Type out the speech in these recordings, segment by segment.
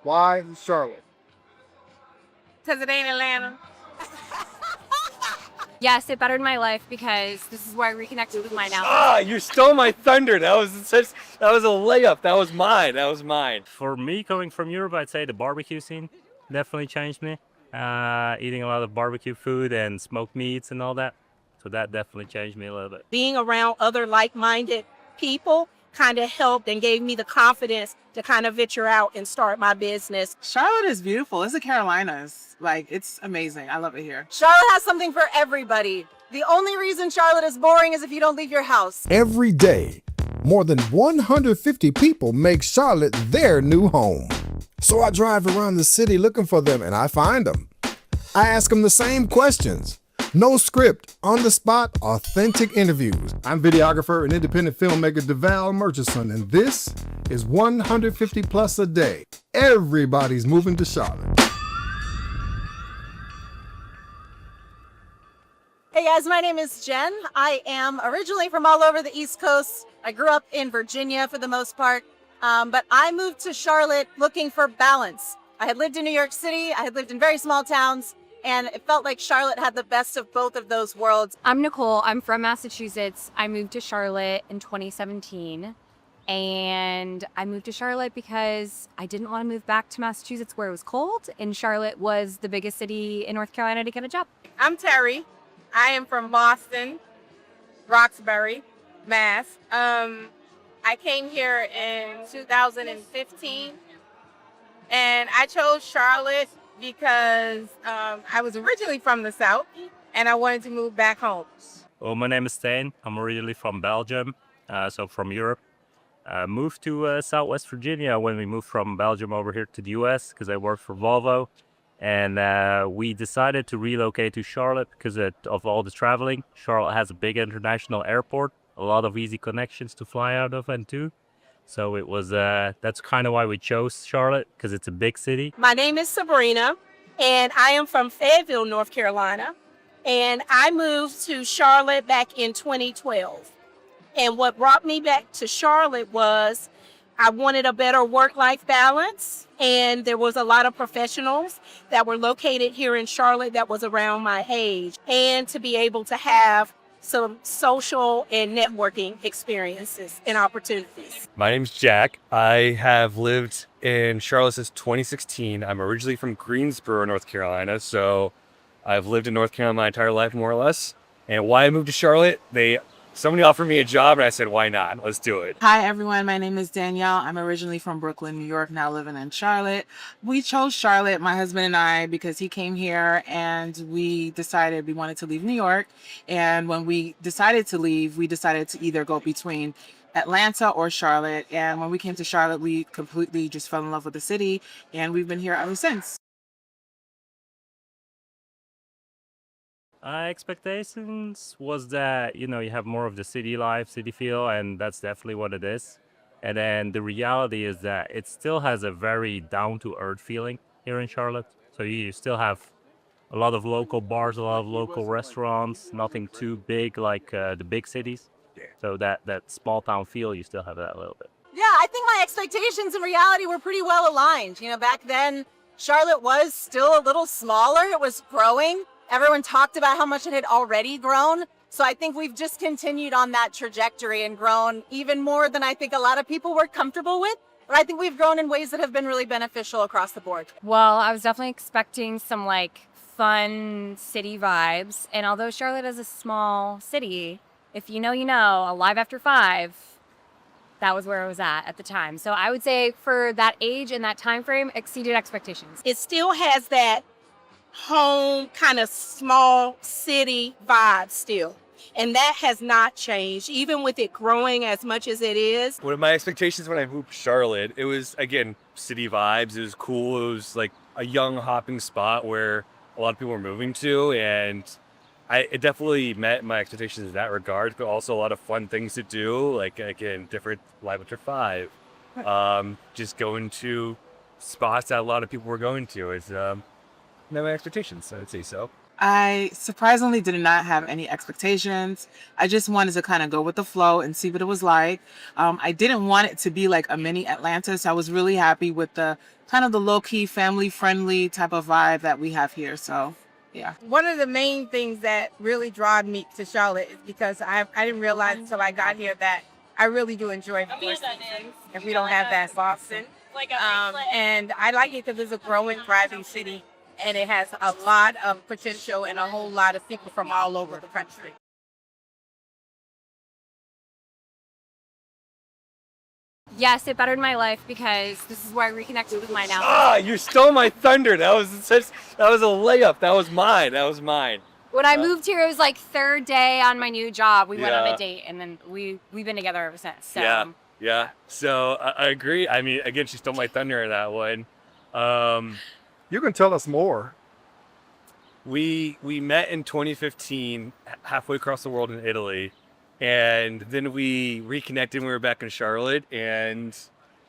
Why Charlotte? Because it ain't Atlanta. Yes, it bettered my life because this is where I reconnected with my now. Ah, you stole my thunder. That was a layup. That was mine. For me, coming from Europe, I'd say the barbecue scene definitely changed me. Eating a lot of barbecue food and smoked meats and all that. So that definitely changed me a little bit. Being around other like-minded people kind of helped and gave me the confidence to kind of venture out and start my business. Charlotte is beautiful. It's the Carolinas. Like, it's amazing. I love it here. Charlotte has something for everybody. The only reason Charlotte is boring is if you don't leave your house. Every day, more than 150 people make Charlotte their new home. So I drive around the city looking for them and I find them. I ask them the same questions. No script, on the spot, authentic interviews. I'm videographer and independent filmmaker DeVal Murchison, and this is 150 plus a day. Everybody's moving to Charlotte. Hey guys, my name is Jen. I am originally from all over the East Coast. I grew up in Virginia for the most part, but I moved to Charlotte looking for balance. I had lived in New York City, I had lived in very small towns, and it felt like Charlotte had the best of both of those worlds. I'm Nicole. I'm from Massachusetts. I moved to Charlotte in 2017. And I moved to Charlotte because I didn't want to move back to Massachusetts where it was cold. And Charlotte was the biggest city in North Carolina to get a job. I'm Terry. I am from Boston, Roxbury, Mass. I came here in 2015, and I chose Charlotte because I was originally from the South, and I wanted to move back home. Well, my name is Stijn. I'm originally from Belgium, so from Europe. Moved to Southwest Virginia when we moved from Belgium over here to the US because I worked for Volvo. And we decided to relocate to Charlotte because of all the traveling. Charlotte has a big international airport, a lot of easy connections to fly out of and to. So it was that's kind of why we chose Charlotte, because it's a big city. My name is Sabrina, and I am from Fayetteville, North Carolina. And I moved to Charlotte back in 2012. And what brought me back to Charlotte was I wanted a better work-life balance, and there was a lot of professionals that were located here in Charlotte that was around my age, and to be able to have some social and networking experiences and opportunities. My name's Jack. I have lived in Charlotte since 2016. I'm originally from Greensboro, North Carolina, so I've lived in North Carolina my entire life, more or less. And why I moved to Charlotte, somebody offered me a job, and I said, why not? Let's do it. Hi, everyone. My name is Danielle. I'm originally from Brooklyn, New York, now living in Charlotte. We chose Charlotte, my husband and I, because he came here and we decided we wanted to leave New York. And when we decided to leave, we decided to either go between Atlanta or Charlotte. And when we came to Charlotte, we completely just fell in love with the city, and we've been here ever since. Expectations was that, you have more of the city life, city feel, and that's definitely what it is. And then the reality is that it still has a very down-to-earth feeling here in Charlotte. So you still have a lot of local bars, a lot of local restaurants, nothing too big like the big cities. So that small-town feel, you still have that a little bit. Yeah, I think my expectations and reality were pretty well aligned. Back then, Charlotte was still a little smaller. It was growing. Everyone talked about how much it had already grown. So I think we've just continued on that trajectory and grown even more than I think a lot of people were comfortable with. But I think we've grown in ways that have been really beneficial across the board. Well, I was definitely expecting some fun city vibes. And although Charlotte is a small city, if you know, Alive After 5, that was where I was at the time. So I would say for that age and that time frame, exceeded expectations. It still has that home kind of small city vibe still. And that has not changed, even with it growing as much as it is. One of my expectations when I moved to Charlotte, it was, again, city vibes. It was cool. It was like a young hopping spot where a lot of people were moving to. And it definitely met my expectations in that regard, but also a lot of fun things to do. Like, again, different Live After 5. Just going to spots that a lot of people were going to. It's met my expectations, I'd say so. I surprisingly did not have any expectations. I just wanted to kind of go with the flow and see what it was like. I didn't want it to be like a mini Atlanta, so I was really happy with the kind of the low-key, family-friendly type of vibe that we have here. So, yeah. One of the main things that really drawed me to Charlotte is because I didn't realize until I got here that I really do enjoy the four seasons, and we don't have that in Boston. And I like it because it's a growing, thriving city, and it has a lot of potential and a whole lot of people from all over the country. Yes, it bettered my life because this is where I reconnected with my now. Ah, you stole my thunder. That was a layup. That was mine. When I moved here, it was like third day on my new job. We went on Yeah. a date, and then we've been together ever since. So. Yeah. So I agree. I mean, again, she stole my thunder in that one. You can tell us more. We met in 2015, halfway across the world in Italy, and then we reconnected when we were back in Charlotte, and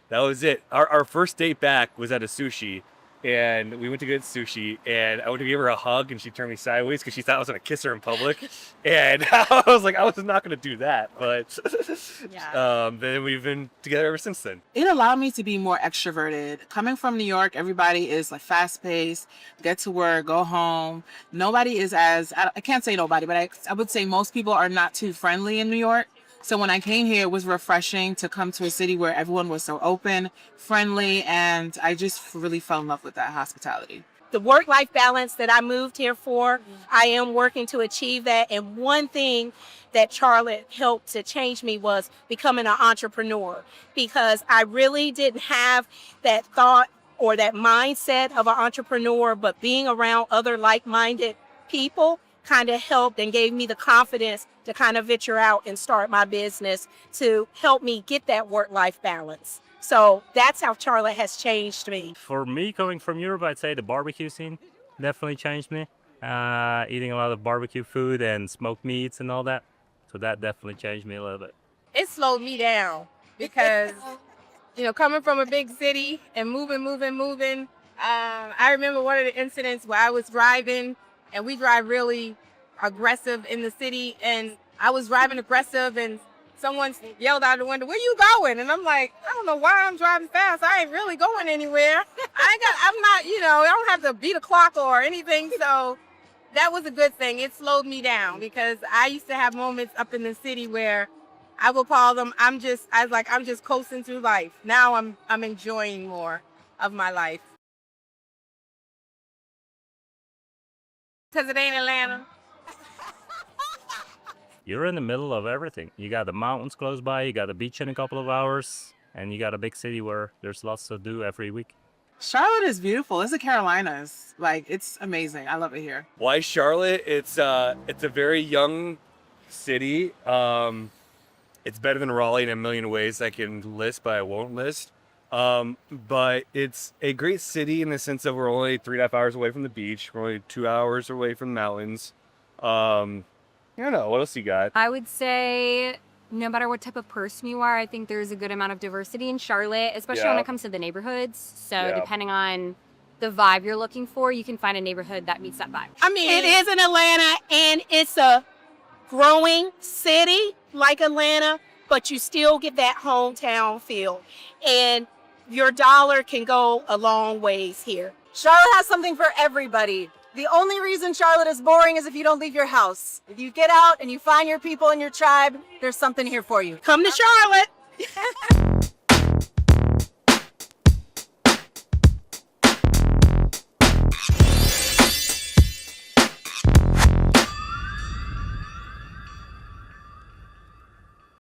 that was it. Our first date back was at a sushi, and we went to get sushi, and I went to give her a hug, and she turned me sideways because she thought I was gonna kiss her in public, and I was like, I was not gonna do that, but then we've been together ever since then. It allowed me to be more extroverted. Coming from New York, everybody is like fast paced, get to work, go home. Nobody is I can't say nobody, but I would say most people are not too friendly in New York. So when I came here, it was refreshing to come to a city where everyone was so open, friendly, and I just really fell in love with that hospitality. The work-life balance that I moved here for, I am working to achieve that. And one thing that Charlotte helped to change me was becoming an entrepreneur, because I really didn't have that thought or that mindset of an entrepreneur, but being around other like-minded people kind of helped and gave me the confidence to kind of venture out and start my business to help me get that work-life balance. So that's how Charlotte has changed me. For me, coming from Europe, I'd say the barbecue scene definitely changed me. Eating a lot of barbecue food and smoked meats and all that. So that definitely changed me a little bit. It slowed me down because, coming from a big city and moving. I remember one of the incidents where I was driving, and we drive really aggressive in the city, and I was driving aggressive, and someone yelled out the window, "Where you going?" And I'm like, I don't know why I'm driving fast. I ain't really going anywhere. I'm not, I don't have to beat a clock or anything. So that was a good thing. It slowed me down because I used to have moments up in the city where I will call them, I'm just coasting through life. Now I'm enjoying more of my life. Because it ain't Atlanta. You're in the middle of everything. You got the mountains close by, you got the beach in a couple of hours, and you got a big city where there's lots to do every week. Charlotte is beautiful. It's the Carolinas. Like, it's amazing. I love it here. Why Charlotte? It's a very young city. It's better than Raleigh in a million ways I can list, but I won't list. But it's a great city in the sense that we're only 3.5 hours away from the beach. We're only 2 hours away from the mountains. I don't know. What else you got? I would say no matter what type of person you are, I think there's a good amount of diversity in Charlotte, especially when it comes to the neighborhoods. So depending on the vibe you're looking for, you can find a neighborhood that meets that vibe. I mean, it is in Atlanta, and it's a growing city like Atlanta, but you still get that hometown feel. And your dollar can go a long ways here. Charlotte has something for everybody. The only reason Charlotte is boring is if you don't leave your house. If you get out and you find your people and your tribe, there's something here for you. Come to Charlotte.